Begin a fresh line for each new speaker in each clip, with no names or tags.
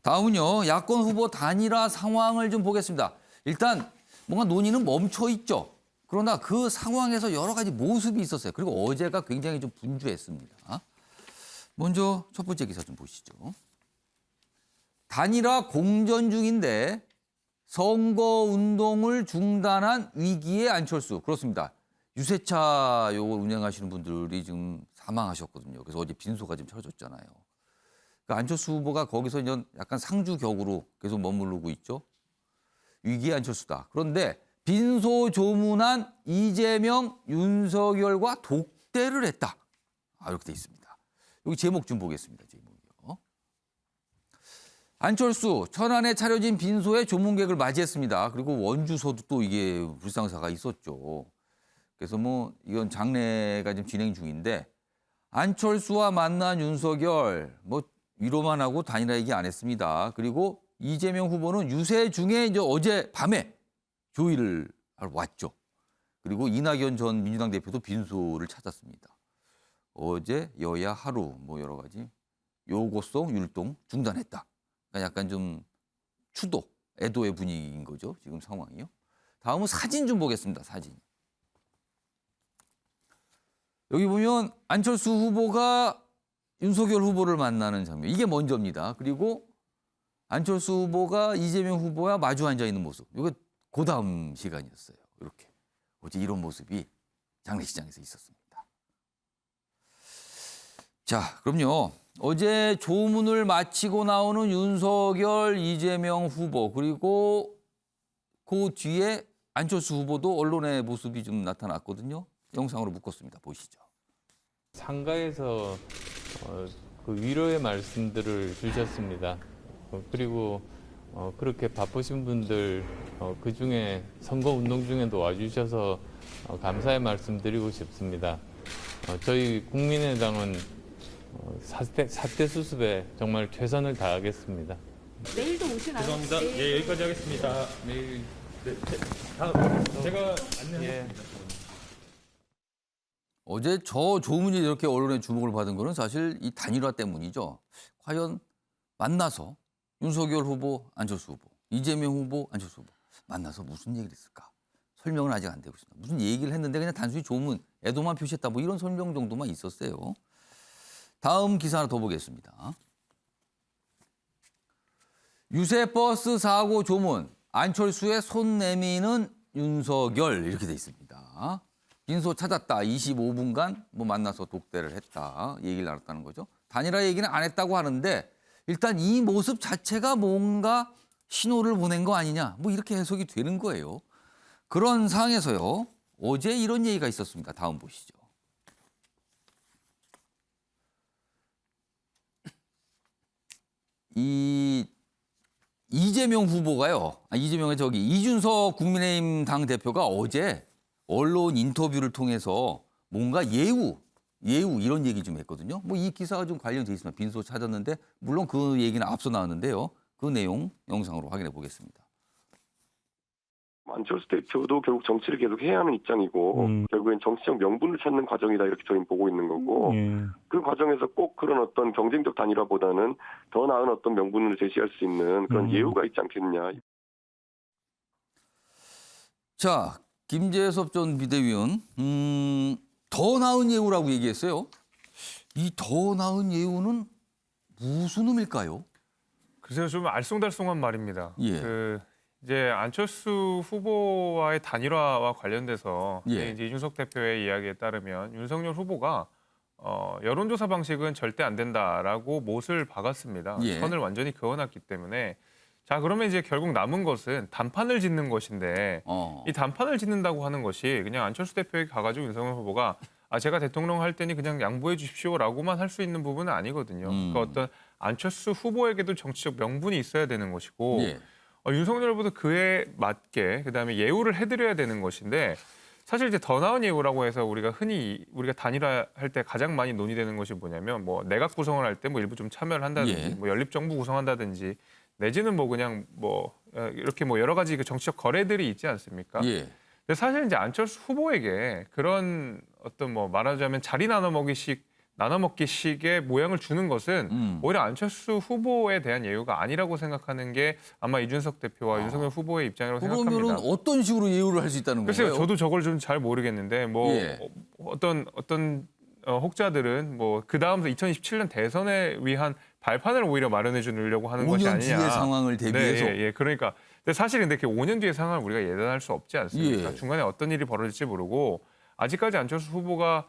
다음은요. 야권 후보 단일화 상황을 좀 보겠습니다. 일단 뭔가 논의는 멈춰 있죠. 그러나 그 상황에서 여러 가지 모습이 있었어요. 그리고 어제가 굉장히 좀 분주했습니다. 먼저 첫 번째 기사 좀 보시죠. 단일화 공전 중인데 선거운동을 중단한 위기의 안철수. 그렇습니다. 유세차 요걸 운영하시는 분들이 지금 사망하셨거든요. 그래서 어제 빈소가 좀 쳐졌잖아요. 그러니까 안철수 후보가 거기서 이제 약간 상주격으로 계속 머무르고 있죠. 위기의 안철수다. 그런데 빈소 조문한 이재명, 윤석열과 독대를 했다. 이렇게 돼 있습니다. 여기 제목 좀 보겠습니다. 제목이요. 안철수, 천안에 차려진 빈소에 조문객을 맞이했습니다. 그리고 원주소도 또 이게 불상사가 있었죠. 그래서 뭐 이건 장례가 지금 진행 중인데 안철수와 만난 윤석열 뭐 위로만 하고 단일화 얘기 안 했습니다. 그리고 이재명 후보는 유세 중에 이제 어제 밤에 조의를 하러 왔죠. 그리고 이낙연 전 민주당 대표도 빈소를 찾았습니다. 어제 여야 하루 뭐 여러 가지 요구송 율동 중단했다. 그러니까 약간 좀 추도, 애도의 분위기인 거죠. 지금 상황이요. 다음은 사진 좀 보겠습니다. 사진. 여기 보면 안철수 후보가 윤석열 후보를 만나는 장면. 이게 먼저입니다. 그리고 안철수 후보가 이재명 후보와 마주 앉아 있는 모습. 이게 그 다음 시간이었어요. 이렇게. 어제 이런 모습이 장례식장에서 있었습니다. 자, 그럼요. 어제 조문을 마치고 나오는 윤석열, 이재명 후보 그리고 그 뒤에 안철수 후보도 언론의 모습이 좀 나타났거든요. 영상으로 묶었습니다. 보시죠.
상가에서 그 위로의 말씀들을 주셨습니다. 그리고 그렇게 바쁘신 분들 그중에 선거운동 중에도 와주셔서 감사의 말씀 드리고 싶습니다. 저희 국민의당은 사태 수습에 정말 최선을 다하겠습니다.
내일도 오시나요?
죄송합니다. 예, 여기까지 하겠습니다.
내일
제가 안내하겠습니다.
어제 저 조문이 이렇게 언론의 주목을 받은 거는 사실 이 단일화 때문이죠. 과연 만나서 윤석열 후보, 안철수 후보, 이재명 후보, 안철수 후보 만나서 무슨 얘기를 했을까? 설명은 아직 안 되고 있습니다. 무슨 얘기를 했는데 그냥 단순히 조문, 애도만 표시했다 뭐 이런 설명 정도만 있었어요. 다음 기사 하나 더 보겠습니다. 유세버스 사고 조문, 안철수의 손 내미는 윤석열 이렇게 돼 있습니다. 빈소 찾았다. 25분간 뭐 만나서 독대를 했다. 얘기를 나눴다는 거죠. 단일화 얘기는 안 했다고 하는데 일단 이 모습 자체가 뭔가 신호를 보낸 거 아니냐. 뭐 이렇게 해석이 되는 거예요. 그런 상황에서요. 어제 이런 얘기가 있었습니다. 다음 보시죠. 이재명 후보가요. 이재명의 이준석 국민의힘 당 대표가 어제 언론 인터뷰를 통해서 뭔가 예우 이런 얘기 좀 했거든요. 뭐 이 기사가 좀 관련돼 있습니다. 빈소 찾았는데 물론 그 얘기는 앞서 나왔는데요. 그 내용 영상으로 확인해 보겠습니다.
안철수 대표도 결국 정치를 계속 해야 하는 입장이고 결국엔 정치적 명분을 찾는 과정이다 이렇게 저희는 보고 있는 거고 그 과정에서 꼭 그런 어떤 경쟁적 단일화보다는 더 나은 어떤 명분을 제시할 수 있는 그런 예우가 있지 않겠느냐.
자, 김재섭 전 비대위원 더 나은 예우라고 얘기했어요. 이 더 나은 예우는 무슨 의미일까요?
글쎄요, 좀 알쏭달쏭한 말입니다.
예.
이제 안철수 후보와의 단일화와 관련돼서
예.
이제 이준석 대표의 이야기에 따르면 윤석열 후보가 여론조사 방식은 절대 안 된다라고 못을 박았습니다.
예.
선을 완전히 그어놨기 때문에 자 그러면 이제 결국 남은 것은 단판을 짓는 것인데 이 단판을 짓는다고 하는 것이 그냥 안철수 대표에게 가가지고 윤석열 후보가 제가 대통령 할 테니 그냥 양보해 주십시오라고만 할 수 있는 부분은 아니거든요. 그러니까 어떤 안철수 후보에게도 정치적 명분이 있어야 되는 것이고
예.
윤석열 후보도 그에 맞게 그다음에 예우를 해드려야 되는 것인데 사실 이제 더 나은 예우라고 해서 우리가 단일화 할 때 가장 많이 논의되는 것이 뭐냐면 뭐 내각 구성을 할 때 뭐 일부 좀 참여를 한다든지
예.
뭐 연립정부 구성한다든지 내지는 뭐 그냥 뭐 이렇게 뭐 여러 가지 그 정치적 거래들이 있지 않습니까?
예.
근데 사실 이제 안철수 후보에게 그런 어떤 뭐 말하자면 자리 나눠 먹기식 나눠먹기식의 모양을 주는 것은 오히려 안철수 후보에 대한 예우가 아니라고 생각하는 게 아마 이준석 대표와 윤석열 후보의 입장이라고
그러면은
생각합니다.
어떤 식으로 예우를 할 수 있다는
글쎄요,
거예요?
저도 저걸 좀 잘 모르겠는데 뭐
예.
어떤 혹자들은 뭐 그 다음 2027년 대선에 위한 발판을 오히려 마련해 주려고 하는 것이
5년
아니냐.
뒤의 상황을 대비해서.
네, 예. 그러니까 근데 사실 근데 그 5년 뒤의 상황을 우리가 예단할 수 없지 않습니까?
예.
중간에 어떤 일이 벌어질지 모르고 아직까지 안철수 후보가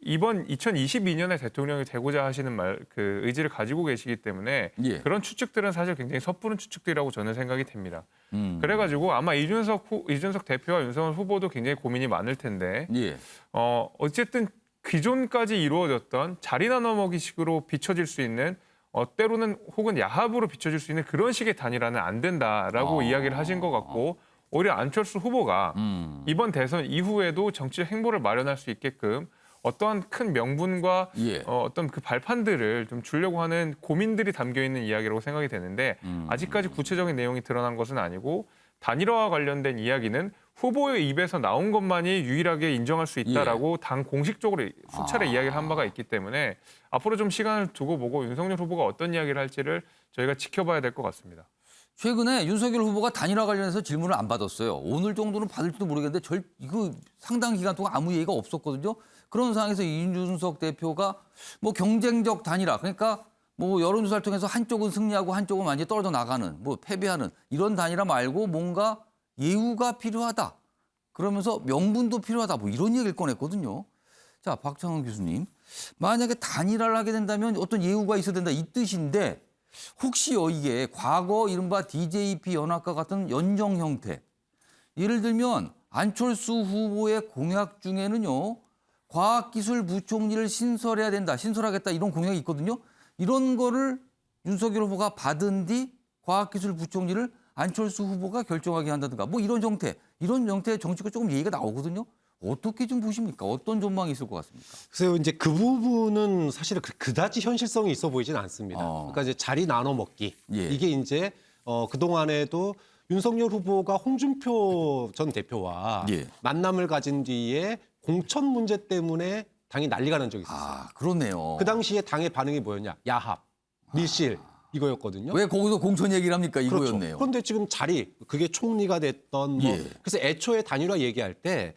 이번 2022년에 대통령이 되고자 하시는 그 의지를 가지고 계시기 때문에
예.
그런 추측들은 사실 굉장히 섣부른 추측들이라고 저는 생각이 됩니다. 그래가지고 아마 이준석 대표와 윤석열 후보도 굉장히 고민이 많을 텐데
예.
어쨌든 기존까지 이루어졌던 자리 나눠먹이식으로 비춰질 수 있는 때로는 혹은 야합으로 비춰질 수 있는 그런 식의 단일화는 안 된다라고 이야기를 하신 것 같고 오히려 안철수 후보가 이번 대선 이후에도 정치적 행보를 마련할 수 있게끔 어떠한 큰 명분과
예.
어떤 그 발판들을 좀 주려고 하는 고민들이 담겨 있는 이야기라고 생각이 되는데 아직까지 구체적인 내용이 드러난 것은 아니고 단일화와 관련된 이야기는 후보의 입에서 나온 것만이 유일하게 인정할 수 있다라고 당 공식적으로 수차례 이야기를 한 바가 있기 때문에 앞으로 좀 시간을 두고 보고 윤석열 후보가 어떤 이야기를 할지를 저희가 지켜봐야 될 것 같습니다.
최근에 윤석열 후보가 단일화 관련해서 질문을 안 받았어요. 오늘 정도는 받을지도 모르겠는데 이거 상당 기간 동안 아무 얘기가 없었거든요. 그런 상황에서 이준석 대표가 뭐 경쟁적 단일화, 그러니까 뭐 여론조사를 통해서 한쪽은 승리하고 한쪽은 완전히 떨어져 나가는, 뭐 패배하는 이런 단일화 말고 뭔가 예우가 필요하다. 그러면서 명분도 필요하다. 뭐 이런 얘기를 꺼냈거든요. 자, 박창원 교수님. 만약에 단일화를 하게 된다면 어떤 예우가 있어야 된다 이 뜻인데 혹시요 이게 과거 이른바 DJP 연합과 같은 연정 형태. 예를 들면 안철수 후보의 공약 중에는요. 과학기술부총리를 신설해야 된다. 신설하겠다 이런 공약이 있거든요. 이런 거를 윤석열 후보가 받은 뒤 과학기술부총리를 안철수 후보가 결정하게 한다든가 뭐 이런 형태의 정치가 조금 얘기가 나오거든요. 어떻게 좀 보십니까? 어떤 전망이 있을 것 같습니까?
글쎄요, 이제 그 부분은 사실은 그다지 현실성이 있어 보이진 않습니다. 그러니까 이제 자리 나눠 먹기.
예.
이게 이제 그동안에도 윤석열 후보가 홍준표 전 대표와
예.
만남을 가진 뒤에 공천 문제 때문에 당이 난리가 난 적이 있었어요.
아, 그렇네요.
그 당시에 당의 반응이 뭐였냐? 야합, 밀실 이거였거든요.
왜 거기서 공천 얘기를 합니까?
그렇죠.
이거였네요.
그런데 지금 그게 총리가 됐던 뭐
예.
그래서 애초에 단일화 얘기할 때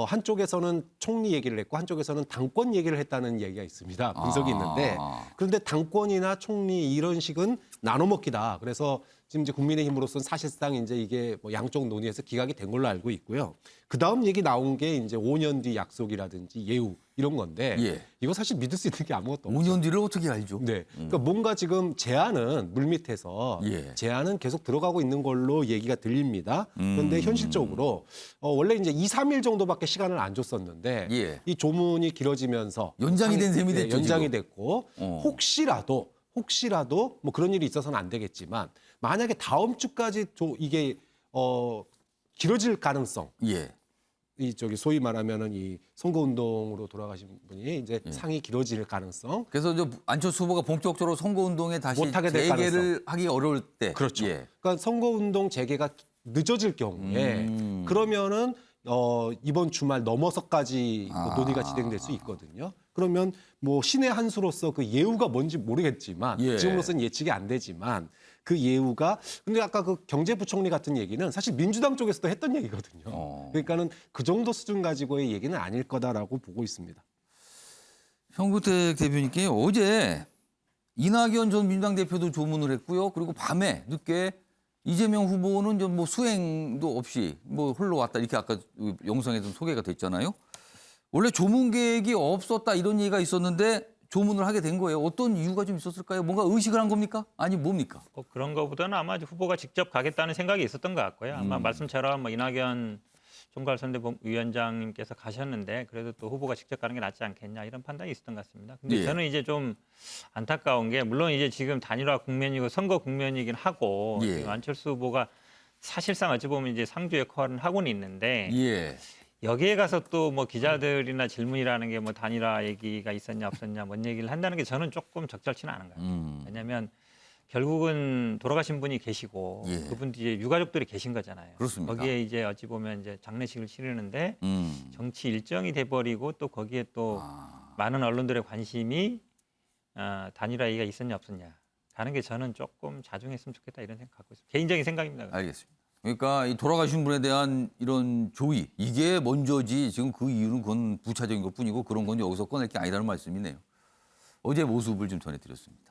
한쪽에서는 총리 얘기를 했고 한쪽에서는 당권 얘기를 했다는 얘기가 있습니다. 분석이 있는데 그런데 당권이나 총리 이런 식은 나눠먹기다. 그래서 지금 이제 국민의힘으로서는 사실상 이제 이게 뭐 양쪽 논의에서 기각이 된 걸로 알고 있고요. 그 다음 얘기 나온 게 이제 5년 뒤 약속이라든지 예우 이런 건데
예.
이거 사실 믿을 수 있는 게 아무것도 없어요.
5년 뒤를 어떻게 알죠?
네. 그러니까 뭔가 지금 제안은 물밑에서
예.
제안은 계속 들어가고 있는 걸로 얘기가 들립니다. 그런데 현실적으로 원래 이제 2, 3일 정도밖에 시간을 안 줬었는데
예.
이 조문이 길어지면서
연장이 된 셈이 됐죠,
연장이
지금.
됐고 혹시라도 뭐 그런 일이 있어서는 안 되겠지만 만약에 다음 주까지 이게 길어질 가능성
예.
이 소위 말하면은 이 선거운동으로 돌아가신 분이 이제 상이 길어질 가능성.
그래서 이제 안철수 후보가 본격적으로 선거운동에 다시
못하게 될
재개를 하기 어려울 때.
그렇죠.
예.
그러니까 선거운동 재개가 늦어질 경우에 그러면은 이번 주말 넘어서까지 논의가 진행될 수 있거든요. 그러면 뭐 신의 한 수로서 그 예우가 뭔지 모르겠지만
예.
지금으로서는 예측이 안 되지만 그 예우가 근데 아까 그 경제부총리 같은 얘기는 사실 민주당 쪽에서도 했던 얘기거든요. 그러니까는 그 정도 수준 가지고의 얘기는 아닐 거다라고 보고 있습니다.
형구택 대표님께 어제 이낙연 전 민주당 대표도 조문을 했고요. 그리고 밤에 늦게 이재명 후보는 좀 뭐 수행도 없이 뭐 홀로 왔다 이렇게 아까 영상에 좀 소개가 됐잖아요. 원래 조문 계획이 없었다 이런 얘기가 있었는데 조문을 하게 된 거예요. 어떤 이유가 좀 있었을까요? 뭔가 의식을 한 겁니까? 아니 뭡니까?
그런 거보다는 아마 후보가 직접 가겠다는 생각이 있었던 것 같고요. 아마 말씀처럼 뭐 이낙연 총괄선대위원장님께서 가셨는데 그래도 또 후보가 직접 가는 게 낫지 않겠냐 이런 판단이 있었던 것 같습니다. 근데
예.
저는 이제 좀 안타까운 게 물론 이제 지금 단일화 국면이고 선거 국면이긴 하고
예.
지금 안철수 후보가 사실상 어찌 보면 이제 상주 역할은 하고는 있는데
예.
여기에 가서 또 뭐 기자들이나 질문이라는 게 뭐 단일화 얘기가 있었냐 없었냐 뭔 얘기를 한다는 게 저는 조금 적절치는 않은 것 같아요. 왜냐하면 결국은 돌아가신 분이 계시고
예.
그분 이제 유가족들이 계신 거잖아요.
그렇습니다.
거기에 이제 어찌 보면 이제 장례식을 치르는데
음.
정치 일정이 돼버리고 또 거기에 또 많은 언론들의 관심이 단일화 얘기가 있었냐 없었냐 하는 게 저는 조금 자중했으면 좋겠다 이런 생각 갖고 있습니다. 개인적인 생각입니다.
알겠습니다. 그러니까 이 돌아가신 분에 대한 이런 조의 이게 먼저지 지금 그 이유는 그건 부차적인 것뿐이고 그런 건 여기서 꺼낼 게 아니라는 말씀이네요. 어제 모습을 좀 전해드렸습니다.